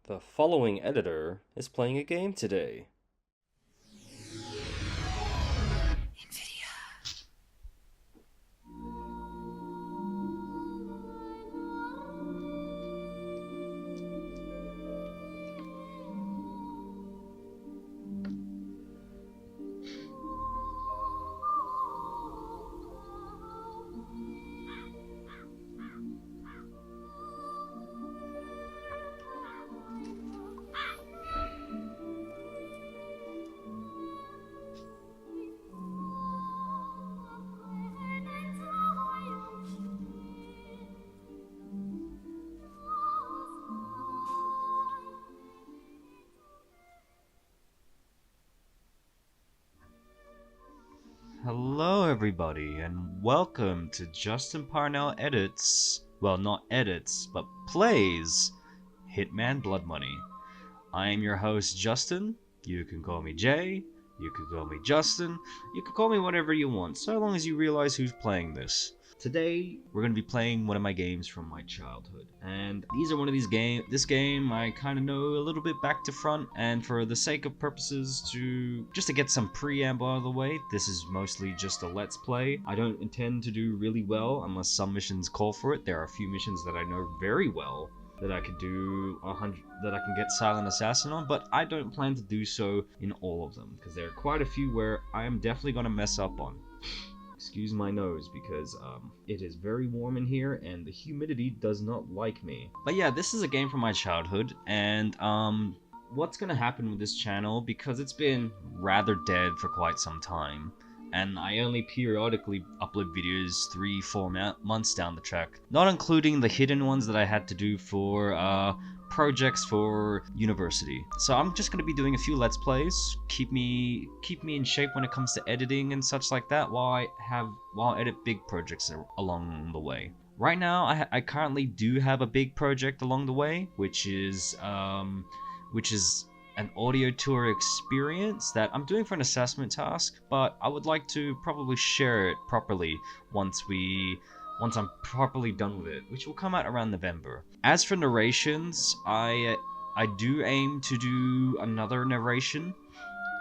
The following editor is playing a game today. Hello everybody and welcome to Justin Parnell edits, well not edits, but plays Hitman Blood Money. I am your host Justin. You can call me Jay, you can call me Justin, you can call me whatever you want, so long as you realize who's playing this. Today we're going to be playing one of my games from my childhood, and these are one of these this game I kind of know a little bit back to front, and for the sake of purposes just to get some preamble out of the way, this is mostly just a let's play. I don't intend to do really well unless some missions call for it. There are a few missions that I know very well that I could do that I can get Silent Assassin on, but I don't plan to do so in all of them because there are quite a few where I am definitely going to mess up on. Excuse my nose because it is very warm in here and the humidity does not like me. But yeah, this is a game from my childhood, and what's gonna happen with this channel, because it's been rather dead for quite some time and I only periodically upload videos 3-4 months down the track, not including the hidden ones that I had to do for projects for university. So I'm just going to be doing a few let's plays, keep me in shape when it comes to editing and such like that, while I edit big projects along the way. Right now I currently do have a big project along the way, which is an audio tour experience that I'm doing for an assessment task, but I would like to probably share it properly once I'm properly done with it, which will come out around November. As for narrations, I do aim to do another narration.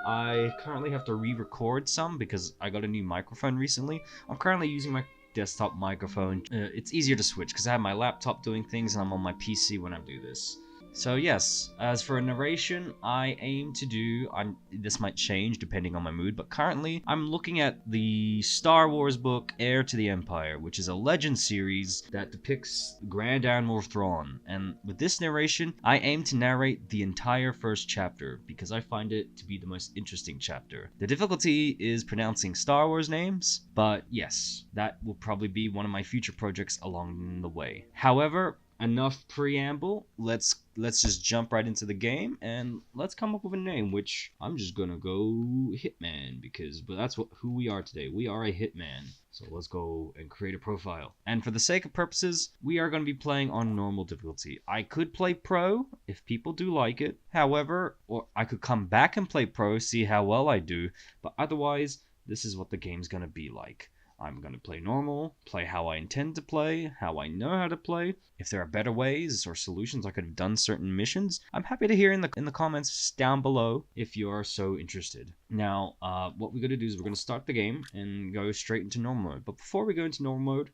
I currently have to re-record some because I got a new microphone recently. I'm currently using my desktop microphone. It's easier to switch because I have my laptop doing things and I'm on my PC when I do this. So yes, as for a narration, I aim to do, this might change depending on my mood, but currently I'm looking at the Star Wars book Heir to the Empire, which is a legend series that depicts Grand Admiral Thrawn, and with this narration, I aim to narrate the entire first chapter, because I find it to be the most interesting chapter. The difficulty is pronouncing Star Wars names, but yes, that will probably be one of my future projects along the way. However, enough preamble, let's just jump right into the game and let's come up with a name, which I'm just gonna go Hitman, but that's who we are today. We are a Hitman. So let's go and create a profile. And for the sake of purposes, we are going to be playing on normal difficulty. I could play pro if people do like it. However, or I could come back and play pro, see how well I do, but otherwise, this is what the game's gonna be like. I'm going to play normal, play how I intend to play, how I know how to play. If there are better ways or solutions I could have done certain missions, I'm happy to hear in the comments down below if you are so interested. Now, what we're going to do is we're going to start the game and go straight into normal mode. But before we go into normal mode,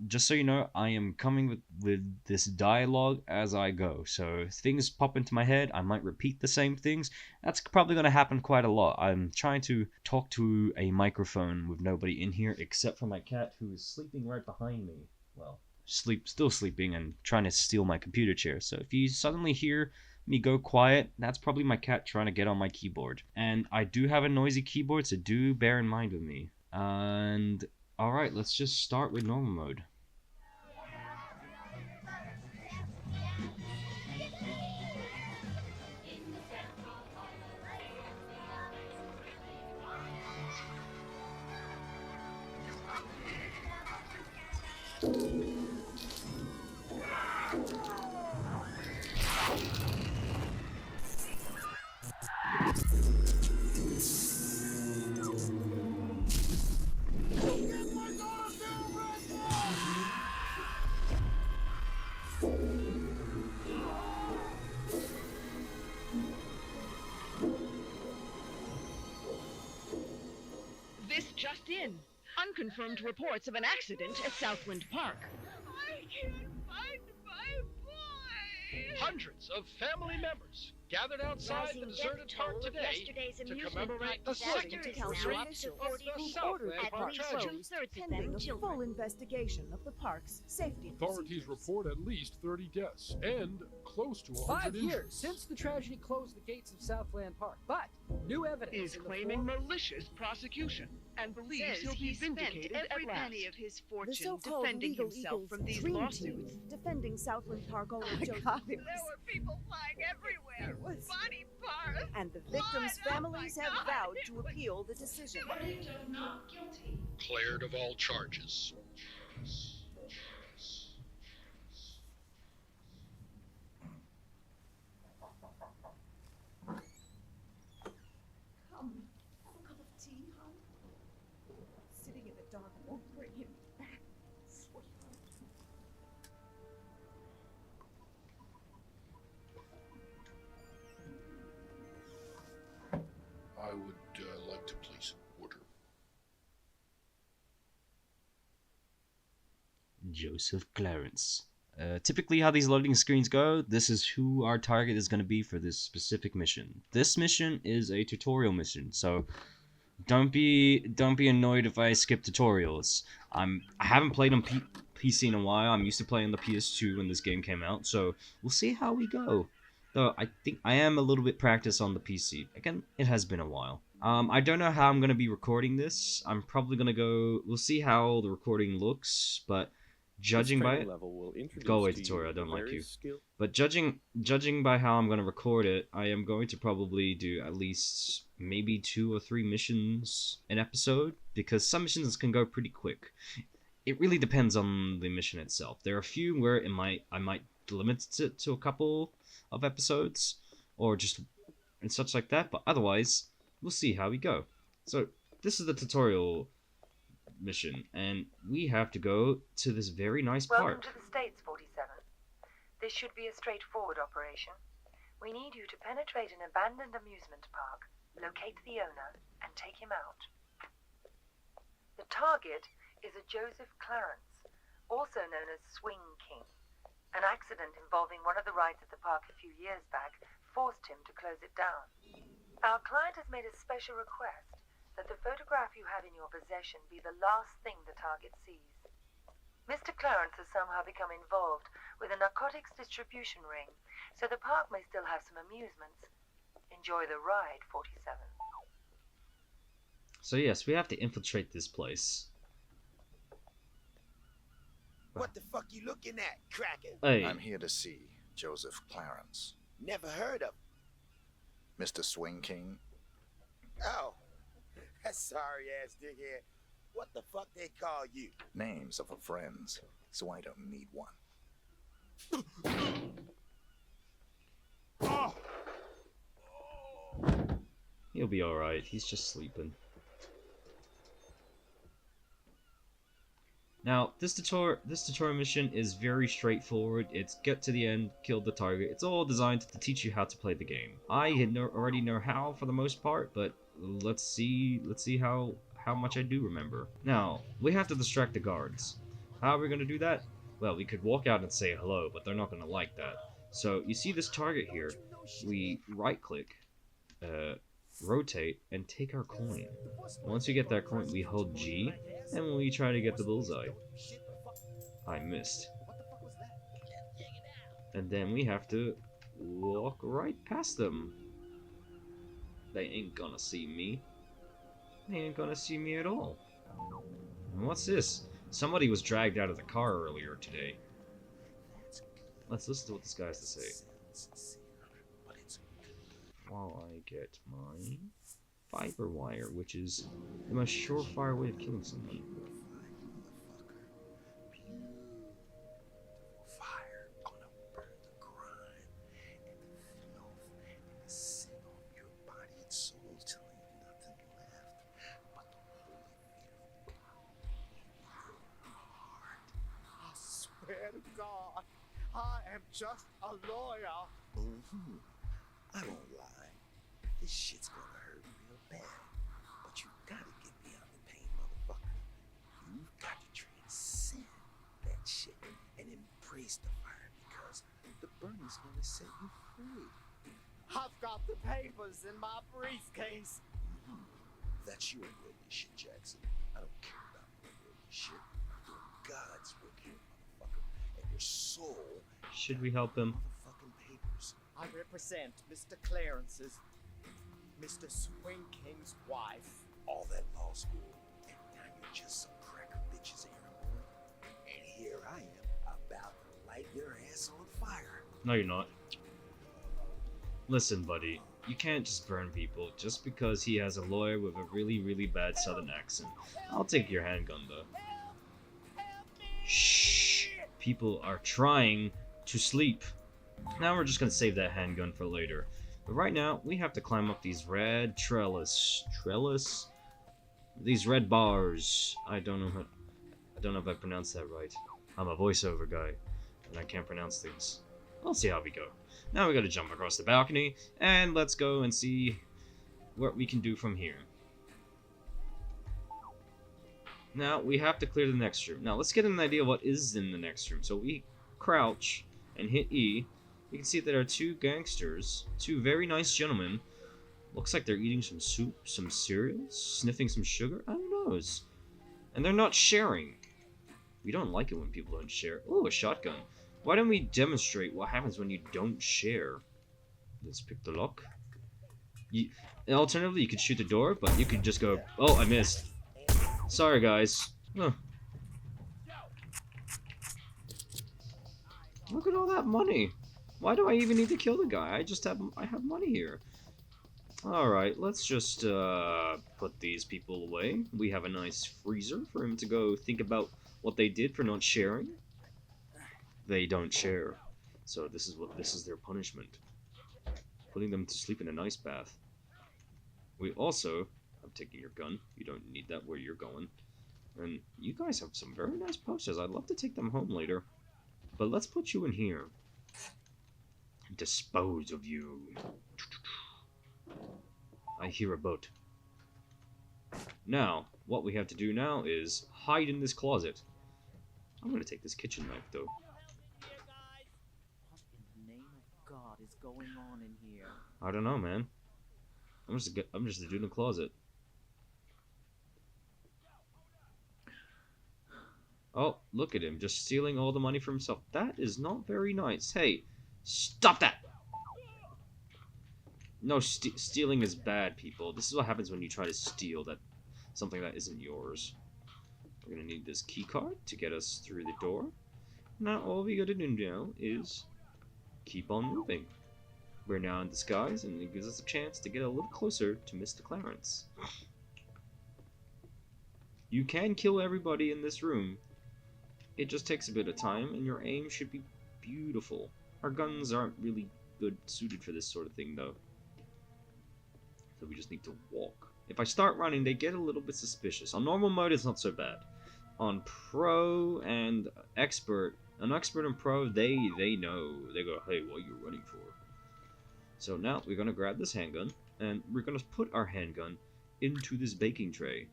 just so you know, I am coming with this dialogue as I go. So if things pop into my head, I might repeat the same things. That's probably going to happen quite a lot. I'm trying to talk to a microphone with nobody in here except for my cat, who is sleeping right behind me. Well, still sleeping and trying to steal my computer chair. So if you suddenly hear me go quiet, that's probably my cat trying to get on my keyboard. And I do have a noisy keyboard, so do bear in mind with me. And alright, let's just start with normal mode. Just in. Unconfirmed reports of an accident at Southland Park. I can't find my boy! Hundreds of family members gathered outside the deserted park today to commemorate the second anniversary of the Southland Park tragedy. Pending a full investigation of the park's safety Authorities report at least 30 deaths and close to 100 5 injuries. years since the tragedy closed the gates of Southland Park, but new evidence Is in the claiming form- malicious prosecution and believes Says he'll be he spent vindicated every at last. penny of his The fortune so-called defending legal himself Eagles from these dream lawsuits. team defending Southland Park owner Joseph There were people flying everywhere. was- Body parts. and the victims' Blood. families Oh my have God. vowed to appeal the decision. Cleared of all charges. Come, have a cup of tea, hon. Sitting in the dark won't bring him back, sweetheart. I would like to place an order. Joseph Clarence. Typically how these loading screens go, this is who our target is going to be for this specific mission. This mission is a tutorial mission, so don't be annoyed if I skip tutorials. I haven't played on PC in a while. I'm used to playing the PS2 when this game came out, so we'll see how we go. Though I think I am a little bit practiced on the PC. Again, it has been a while. I don't know how I'm going to be recording this. I'm probably going to go... We'll see how the recording looks, but judging by it... Go away, tutorial, I don't like you. But judging by how I'm going to record it, I am going to probably do at least maybe 2 or 3 missions an episode, because some missions can go pretty quick. It really depends on the mission itself. There are a few where I might limit it to a couple of episodes, or just and such like that, but otherwise, we'll see how we go. So, this is the tutorial mission, and we have to go to this very nice Welcome park. to the States, 47. This should be a straightforward operation. We need you to penetrate an abandoned amusement park, locate the owner, and take him out. The target is a Joseph Clarence, also known as Swing King. An accident involving one of the rides at the park a few years back forced him to close it down. Our client has made a special request that the photograph you have in your possession be the last thing the target sees. Mr. Clarence has somehow become involved with a narcotics distribution ring, so the park may still have some amusements. Enjoy the ride, 47. So yes, we have to infiltrate this place. What the fuck you looking at, cracker? Hey, I'm here to see Joseph Clarence. Never heard of Mr. Swing King. Oh, that sorry ass dickhead. What the fuck they call you? Names of a friends, so I don't need one. he'll be alright, he's just sleeping. Now, this tutorial mission is very straightforward. It's get to the end, kill the target. It's all designed to teach you how to play the game. I already know how for the most part, but let's see how much I do remember. Now, we have to distract the guards. How are we going to do that? Well, we could walk out and say hello, but they're not going to like that. So, you see this target here. We right-click, rotate, and take our coin. Once we get that coin, we hold G, and we try to get the bullseye. I missed. And then we have to walk right past them. They ain't gonna see me. They ain't gonna see me at all. And what's this? Somebody was dragged out of the car earlier today. Let's listen to what this guy has to say. While I get my fiber wire, which is the most surefire way of killing someone. Fire gonna burn the crime and the filth and the sin off your body and soul till ain't nothing left but the holy fear of God. I swear to God, I am just a lawyer. I won't lie. This shit's gonna hurt real bad. But you gotta get me out of the pain trace the fire because the burning's gonna set you free. I've got the papers in my briefcase. That's your worldly shit, Jackson. I don't care about your worldly shit. You're God's work here, motherfucker. And your soul. Should we help him? Motherfucking papers. I represent Mr. Clarence's, Mr. Swing King's wife. All that law school, and now you're just some cracker bitch's errand boy. And here I am, about to light your ass on fire. No, you're not. Listen, buddy. You can't just burn people just because he has a lawyer with a really, really bad southern accent. I'll take your handgun, though. Shh. People are trying to sleep. Now we're just gonna save that handgun for later. But right now, we have to climb up these red trellis. These red bars. I don't know if I pronounced that right. I'm a voiceover guy, and I can't pronounce things. I'll see how we go. Now we gotta jump across the balcony, and let's go and see what we can do from here. Now, we have to clear the next room. Now, let's get an idea of what is in the next room. So we crouch and hit E. You can see that there are two gangsters, two very nice gentlemen. Looks like they're eating some soup, some cereal, sniffing some sugar. I don't know. And they're not sharing. We don't like it when people don't share. Oh, a shotgun. Why don't we demonstrate what happens when you don't share? Let's pick the lock. Alternatively, you could shoot the door, but you could just go, oh, I missed. Sorry, guys. Huh. Look at all that money. Why do I even need to kill the guy? I have money here. Alright, let's just put these people away. We have a nice freezer for him to go think about what they did for not sharing. They don't share. So this is their punishment. Putting them to sleep in an ice bath. We also, I'm taking your gun. You don't need that where you're going. And you guys have some very nice posters. I'd love to take them home later. But let's put you in here. Dispose of you. I hear a boat. Now, what we have to do now is hide in this closet. I'm gonna take this kitchen knife, though. What in the name of God is going on in here? I don't know, man. I'm just a dude in the closet. Oh, look at him, just stealing all the money for himself. That is not very nice. Hey, stop that! No, stealing is bad, people. This is what happens when you try to steal something that isn't yours. We're gonna need this key card to get us through the door. Now all we gotta do now is keep on moving. We're now in disguise, and it gives us a chance to get a little closer to Mr. Clarence. You can kill everybody in this room. It just takes a bit of time, and your aim should be beautiful. Our guns aren't really good suited for this sort of thing, though. So we just need to walk. If I start running, they get a little bit suspicious. On normal mode, it's not so bad. On pro and expert, an expert and pro, they know. They go, hey, what are you running for? So now we're gonna grab this handgun, and we're gonna put our handgun into this baking tray,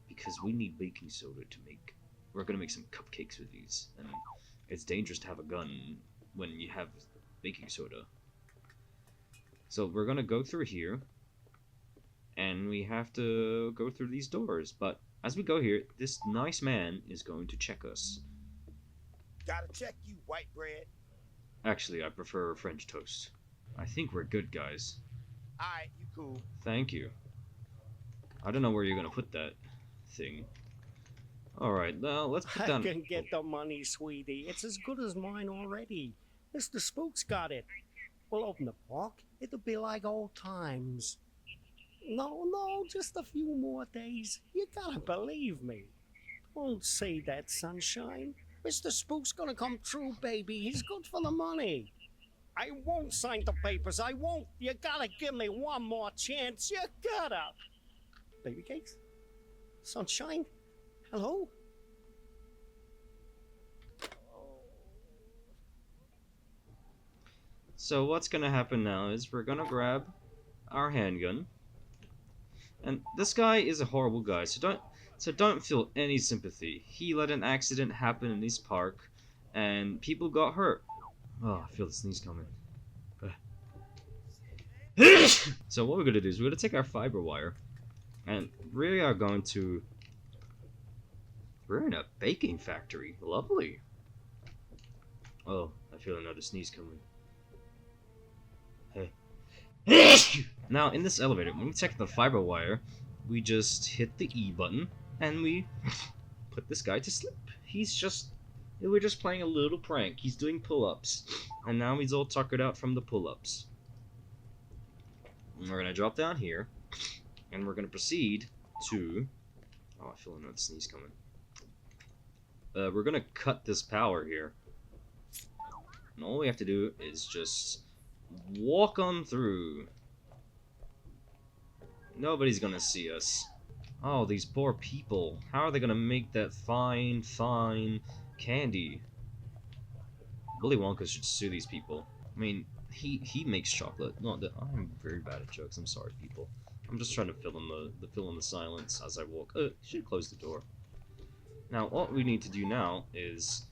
because we need baking soda to make. We're gonna make some cupcakes with these, and it's dangerous to have a gun when you have baking soda. So we're gonna go through here, and we have to go through these doors. But as we go here, this nice man is going to check us. Gotta check you, white bread. Actually, I prefer French toast. I think we're good, guys. Alright, you cool. Thank you. I don't know where you're gonna put that thing. Alright, now let's put down... I can get the money, sweetie. It's as good as mine already. Mr. Spook's got it. We'll open the park. It'll be like old times. No, just a few more days. You gotta believe me. Don't say that, sunshine. Mr. Spook's gonna come true, baby. He's good for the money. I won't sign the papers. I won't. You gotta give me one more chance. You gotta. Baby cakes? Sunshine? Hello? So what's gonna happen now is we're gonna grab our handgun. And this guy is a horrible guy, so don't feel any sympathy. He let an accident happen in this park, and people got hurt. Oh, I feel the sneeze coming. So what we're gonna do is we're gonna take our fiber wire, and we are going to. We're in a baking factory. Lovely. Oh, I feel another sneeze coming. Hey. Now, in this elevator, when we take the fiber wire, we just hit the E button, and we put this guy to sleep. We're just playing a little prank. He's doing pull-ups, and now he's all tuckered out from the pull-ups. And we're gonna drop down here, and we're gonna proceed to... Oh, I feel another sneeze coming. We're gonna cut this power here. And all we have to do is just walk on through. Nobody's gonna see us. Oh, these poor people. How are they gonna make that fine, fine candy? Willy Wonka should sue these people. I mean, he makes chocolate. Not that I'm very bad at jokes. I'm sorry, people. I'm just trying to fill in the silence as I walk. Should close the door. Now, what we need to do now is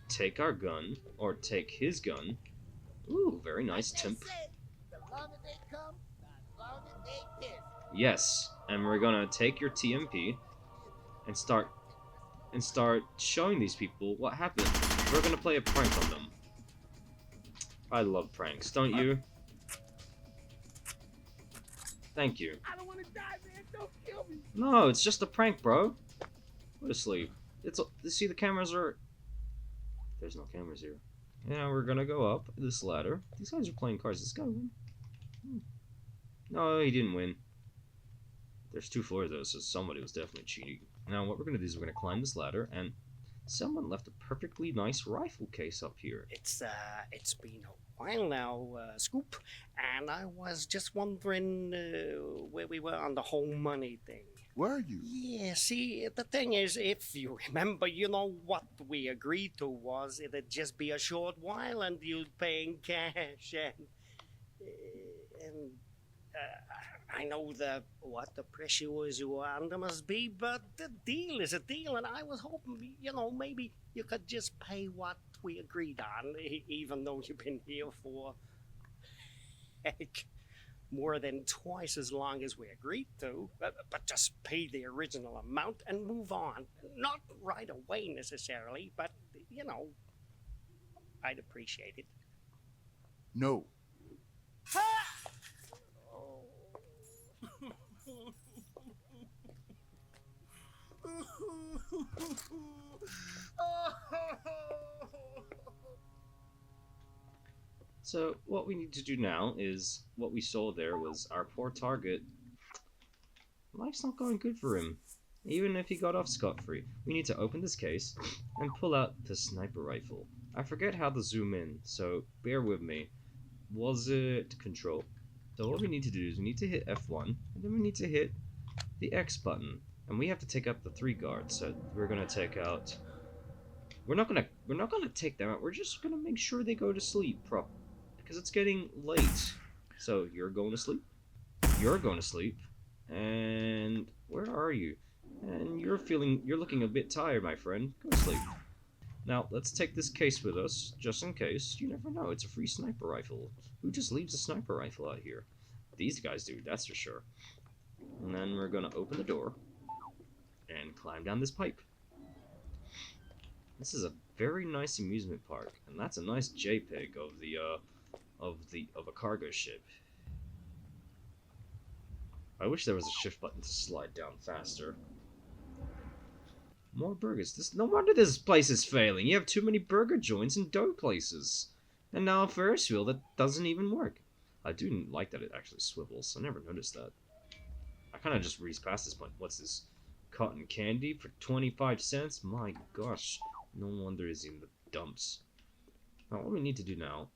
take our gun, or take his gun. Ooh, very nice temp. Yes, and we're gonna take your TMP and start showing these people what happened. We're gonna play a prank on them. I love pranks, don't you? Thank you. I don't want to die, man. Don't kill me. No, it's just a prank, bro. Go to sleep. See, the cameras are... There's no cameras here. Yeah, we're gonna go up this ladder. These guys are playing cards. This guy win? No, he didn't win. There's 2 floors though, so somebody was definitely cheating. Now what we're gonna do is we're gonna climb this ladder, and someone left a perfectly nice rifle case up here. It's been a while now, Scoop, and I was just wondering where we were on the whole money thing. Were you? Yeah, see, the thing is, if you remember, you know, what we agreed to was it'd just be a short while and you'd pay in cash, and I know what the pressures you were under must be, but the deal is a deal, and I was hoping, you know, maybe you could just pay what we agreed on, even though you've been here for, heck, more than twice as long as we agreed to, but just pay the original amount and move on. Not right away necessarily, but, you know, I'd appreciate it. No. So what we need to do now is, what we saw there was our poor target. Life's not going good for him. Even if he got off scot-free. We need to open this case and pull out the sniper rifle. I forget how to zoom in, so bear with me. Was it control? So what we need to do is we need to hit F1, and then we need to hit the X button. And we have to take out the 3 guards, so we're gonna take out... We're not gonna take them out, we're just gonna make sure they go to sleep because it's getting late. So you're going to sleep, you're going to sleep, and where are you? And you're looking a bit tired, my friend. Go to sleep. Now, let's take this case with us, just in case. You never know, it's a free sniper rifle. Who just leaves a sniper rifle out here? These guys do, that's for sure. And then we're gonna open the door and climb down this pipe. This is a very nice amusement park, and that's a nice JPEG of a cargo ship. I wish there was a shift button to slide down faster. More burgers. No wonder this place is failing. You have too many burger joints and dough places. And now a Ferris wheel that doesn't even work. I do like that it actually swivels. I never noticed that. I kind of just breezed past this point. What's this? Cotton candy for 25 cents? My gosh. No wonder it's in the dumps. Now what we need to do now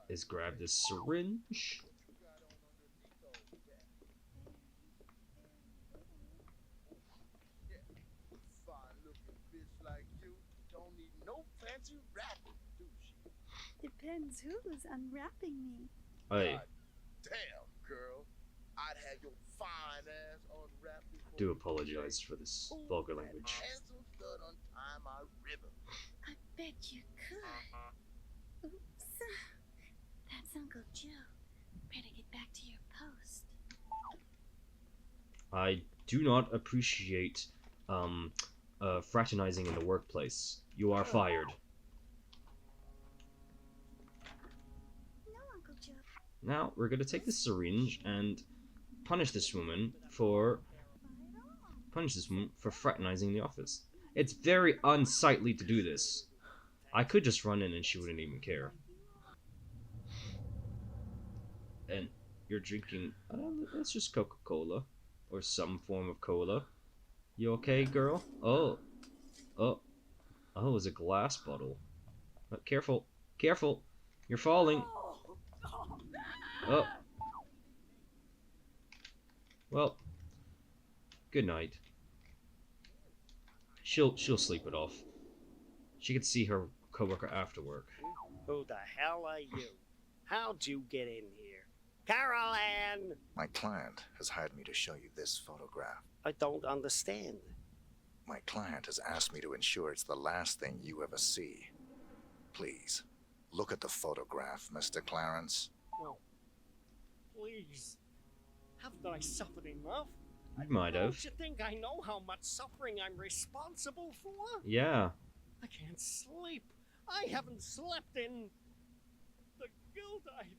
is grab this syringe. Depends who's unwrapping me. Hey. Damn, girl. I'd have your fine ass unwrapped. I do apologize for this vulgar language. I bet you could. Oops. That's Uncle Joe. Better get back to your post. I do not appreciate fraternizing in the workplace. You are fired. No, Uncle Joe. Now we're gonna take this syringe and punish this woman for fraternizing in the office. It's very unsightly to do this. I could just run in and she wouldn't even care. And you're drinking, it's just Coca-Cola. Or some form of cola. You okay, girl? Oh, it's a glass bottle. Careful, careful! You're falling. Oh. Well, good night. She'll sleep it off. She could see her coworker after work. Who the hell are you? How'd you get in here? Carol Ann! My client has hired me to show you this photograph. I don't understand. My client has asked me to ensure it's the last thing you ever see. Please, look at the photograph, Mr. Clarence. No. Please. Haven't I suffered enough? You might have. Don't you think I know how much suffering I'm responsible for? Yeah. I can't sleep. I haven't slept in the guilt I feel.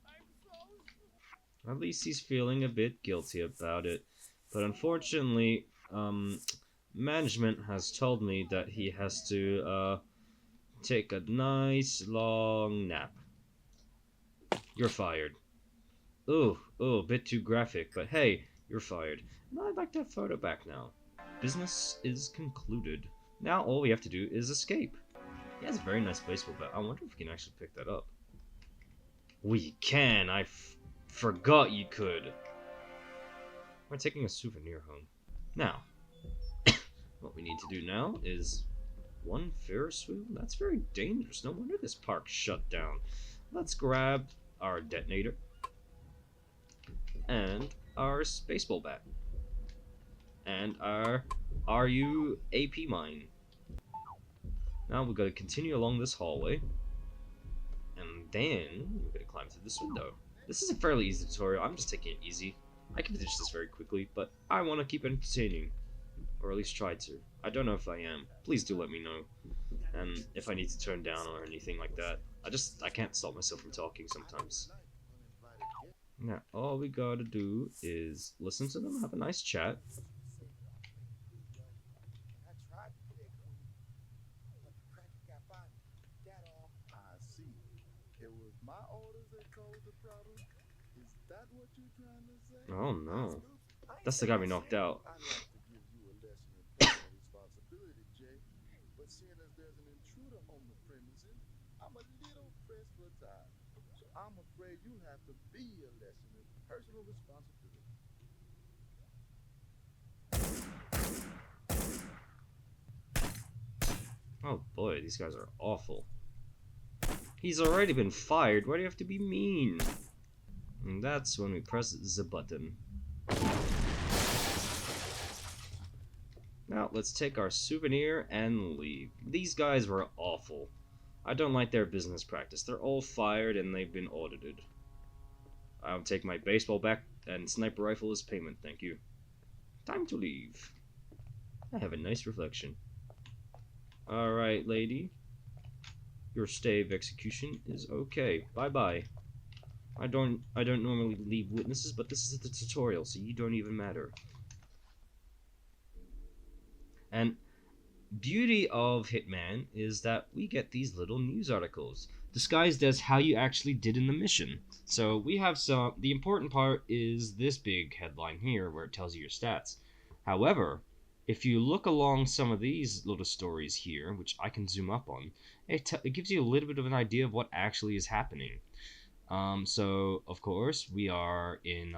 I'm so... At least he's feeling a bit guilty about it. But unfortunately, management has told me that he has to take a nice long nap. You're fired. Ooh, a bit too graphic, but hey, you're fired. And I'd like that photo back now. Business is concluded. Now all we have to do is escape. He has a very nice baseball bat. I wonder if we can actually pick that up. We can! I forgot you could. We're taking a souvenir home. Now, what we need to do now is one Ferris wheel? That's very dangerous. No wonder this park's shut down. Let's grab our detonator and our baseball bat and our RU AP mine. Now we're going to continue along this hallway and then we're going to climb through this window. This is a fairly easy tutorial. I'm just taking it easy. I can finish this very quickly, but I want to keep it entertaining. Or at least try to. I don't know if I am. Please do let me know. And if I need to turn down or anything like that. I can't stop myself from talking sometimes. Now, all we gotta do is listen to them, have a nice chat. I see. It was my orders that caused the problem. Is that what you're trying to say? Oh no. That's the guy we knocked out. I'd like to give you a lesson in personal responsibility, Jay. But seeing as there's an intruder on the premises, I'm a little pressed for time. So I'm afraid you'll have to be a lesson in personal responsibility. Oh boy, these guys are awful. He's already been fired. Why do you have to be mean? And that's when we press the button. Now, let's take our souvenir and leave. These guys were awful. I don't like their business practice. They're all fired and they've been audited. I'll take my baseball bat and sniper rifle as payment, thank you. Time to leave. I have a nice reflection. Alright, lady. Your stay of execution is okay. Bye-bye. I don't normally leave witnesses, but this is the tutorial, so you don't even matter. And beauty of Hitman is that we get these little news articles disguised as how you actually did in the mission. So we have some. The important part is this big headline here where it tells you your stats. However, if you look along some of these little stories here, which I can zoom up on, it gives you a little bit of an idea of what actually is happening. So of course we are in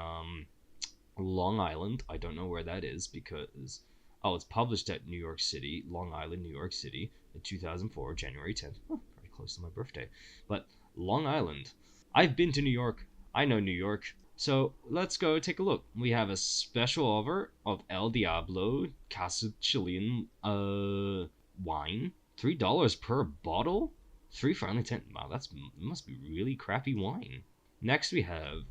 Long Island. I don't know where that is because it's published at New York City, Long Island, New York City, in 2004, January 10th. Oh, very close to my birthday. But Long Island. I've been to New York. I know New York. So let's go take a look. We have a special offer of El Diablo Casa Chilean wine, $3 per bottle, 3 for only 10. Wow, must be really crappy wine. Next we have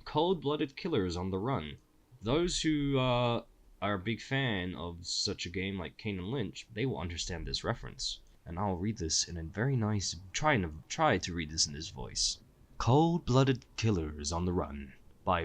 cold-blooded killers on the run. Those who are a big fan of such a game like Kane and Lynch, they will understand this reference. And I'll read this in a very nice, try to read this in this voice. Cold-blooded killers on the run by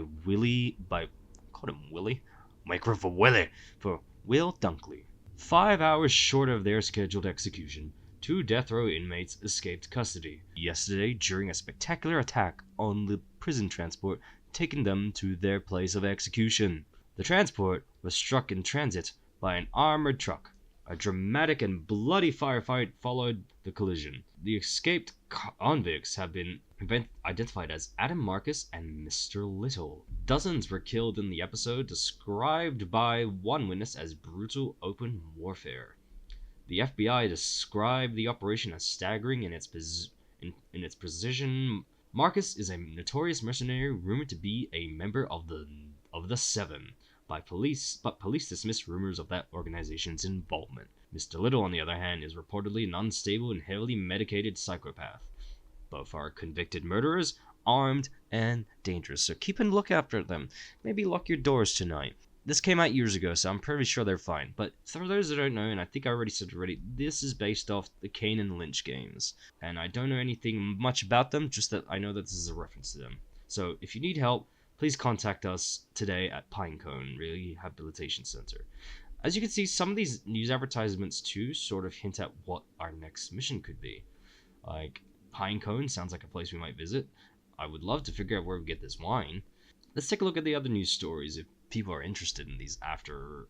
call him Willie? Micro for Willie, for Will Dunkley. 5 hours short of their scheduled execution, 2 death row inmates escaped custody yesterday during a spectacular attack on the prison transport taking them to their place of execution. The transport was struck in transit by an armored truck. A dramatic and bloody firefight followed the collision. The escaped convicts have been identified as Adam Marcus and Mr. Little. Dozens were killed in the episode, described by one witness as brutal open warfare. The FBI described the operation as staggering in its precision. Marcus is a notorious mercenary rumored to be a member of the Seven but police dismissed rumors of that organization's involvement. Mr. Little, on the other hand, is reportedly an unstable and heavily medicated psychopath. Both are convicted murderers, armed and dangerous, so keep a look after them. Maybe lock your doors tonight. This came out years ago, so I'm pretty sure they're fine. But for those that don't know, and I think I already said already, this is based off the Kane and Lynch games. And I don't know anything much about them, just that I know that this is a reference to them. So if you need help, please contact us today at Pinecone Rehabilitation Center. As you can see, some of these news advertisements too sort of hint at what our next mission could be. Like, Pinecone sounds like a place we might visit. I would love to figure out where we get this wine. Let's take a look at the other news stories if people are interested in these after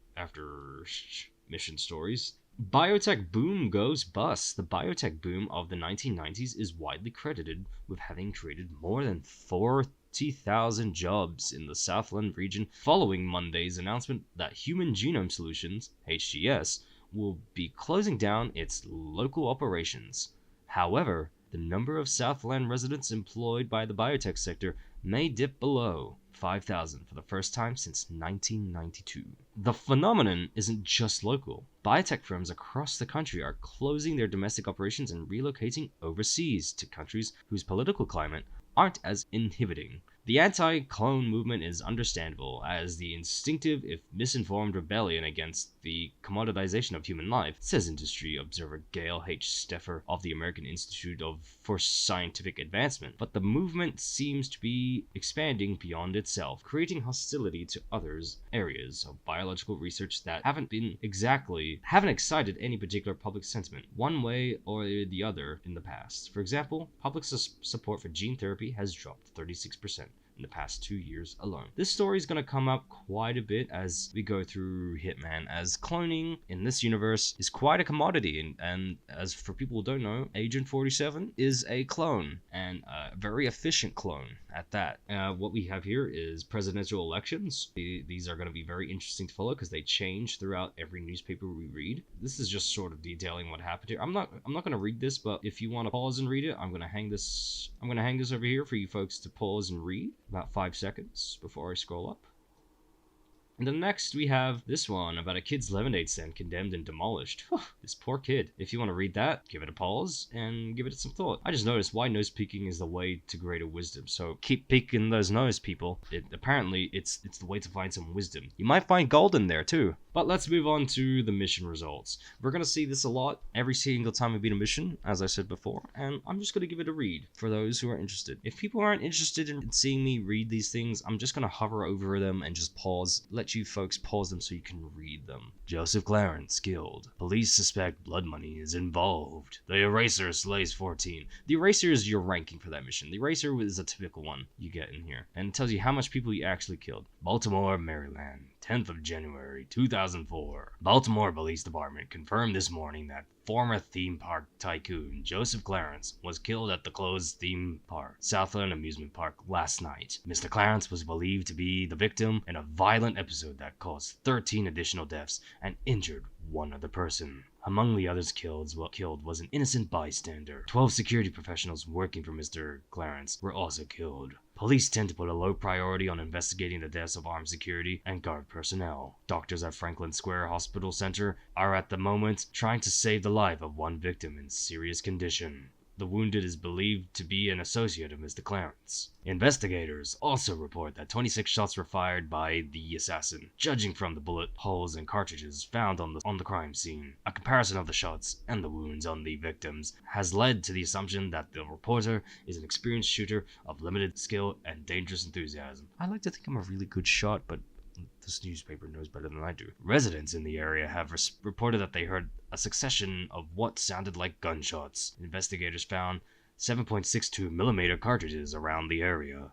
mission stories. Biotech boom goes bust. The biotech boom of the 1990s is widely credited with having created more than 40,000 jobs in the Southland region following Monday's announcement that Human Genome Solutions, HGS, will be closing down its local operations. However, the number of Southland residents employed by the biotech sector may dip below 5,000 for the first time since 1992. The phenomenon isn't just local. Biotech firms across the country are closing their domestic operations and relocating overseas to countries whose political climate aren't as inhibiting. The anti-clone movement is understandable, as the instinctive, if misinformed, rebellion against the commoditization of human life, says industry observer Gail H. Steffer of the American Institute for Scientific Advancement. But the movement seems to be expanding beyond itself, creating hostility to others areas of biological research that haven't excited any particular public sentiment, one way or the other in the past. For example, public support for gene therapy has dropped 36%. In the past 2 years alone. This story is going to come up quite a bit as we go through Hitman, as cloning in this universe is quite a commodity, and as for people who don't know, Agent 47 is a clone, and a very efficient clone at that. What we have here is presidential elections. These are going to be very interesting to follow because they change throughout every newspaper we read. This is just sort of detailing what happened here. I'm not going to read this, but if you want to pause and read it, I'm going to hang this over here for you folks to pause and read. About 5 seconds before I scroll up. And then next we have this one about a kid's lemonade stand condemned and demolished. This poor kid. If you want to read that, give it a pause and give it some thought. I just noticed why nose peeking is the way to greater wisdom. So keep peeking those nose, people. Apparently it's the way to find some wisdom. You might find gold in there too. But let's move on to the mission results. We're going to see this a lot every single time we beat a mission, as I said before, and I'm just going to give it a read for those who are interested. If people aren't interested in seeing me read these things, I'm just going to hover over them and just pause, let you folks pause them so you can read them. Joseph Clarence killed. Police suspect blood money is involved. The Eraser slays 14. The Eraser is your ranking for that mission. The Eraser is a typical one you get in here, and it tells you how much people you actually killed. Baltimore, Maryland. 10th of January, 2004. Baltimore Police Department confirmed this morning that former theme park tycoon Joseph Clarence was killed at the closed theme park, Southland Amusement Park, last night. Mr. Clarence was believed to be the victim in a violent episode that caused 13 additional deaths and injured one other person. Among the others killed was an innocent bystander. 12 security professionals working for Mr. Clarence were also killed. Police tend to put a low priority on investigating the deaths of armed security and guard personnel. Doctors at Franklin Square Hospital Center are at the moment trying to save the life of one victim in serious condition. The wounded is believed to be an associate of Mr. Clarence. Investigators also report that 26 shots were fired by the assassin, judging from the bullet holes and cartridges found on the crime scene. A comparison of the shots and the wounds on the victims has led to the assumption that the reporter is an experienced shooter of limited skill and dangerous enthusiasm. I like to think I'm a really good shot, but this newspaper knows better than I do. Residents in the area have reported that they heard a succession of what sounded like gunshots. Investigators found 7.62mm cartridges around the area,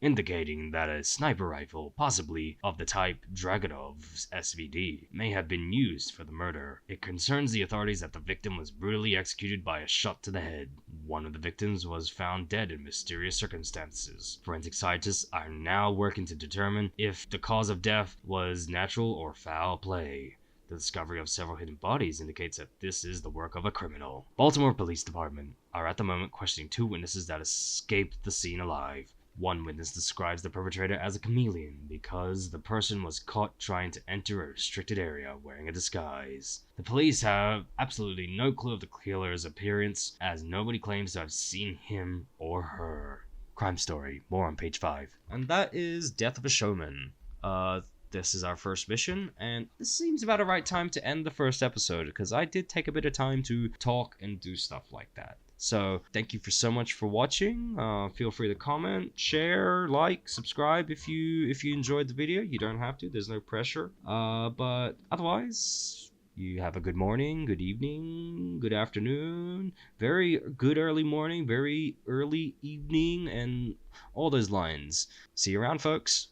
indicating that a sniper rifle, possibly of the type Dragonov's SVD, may have been used for the murder. It concerns the authorities that the victim was brutally executed by a shot to the head. One of the victims was found dead in mysterious circumstances. Forensic scientists are now working to determine if the cause of death was natural or foul play. The discovery of several hidden bodies indicates that this is the work of a criminal. Baltimore Police Department are at the moment questioning 2 witnesses that escaped the scene alive. One witness describes the perpetrator as a chameleon because the person was caught trying to enter a restricted area wearing a disguise. The police have absolutely no clue of the killer's appearance, as nobody claims to have seen him or her. Crime story, more on page 5. And that is Death of a Showman. This is our first mission, and this seems about the right time to end the first episode, because I did take a bit of time to talk and do stuff like that. So, thank you so much for watching. Feel free to comment, share, like, subscribe if you enjoyed the video. You don't have to, there's no pressure. But otherwise, you have a good morning, good evening, good afternoon, very good early morning, very early evening, and all those lines. See you around, folks.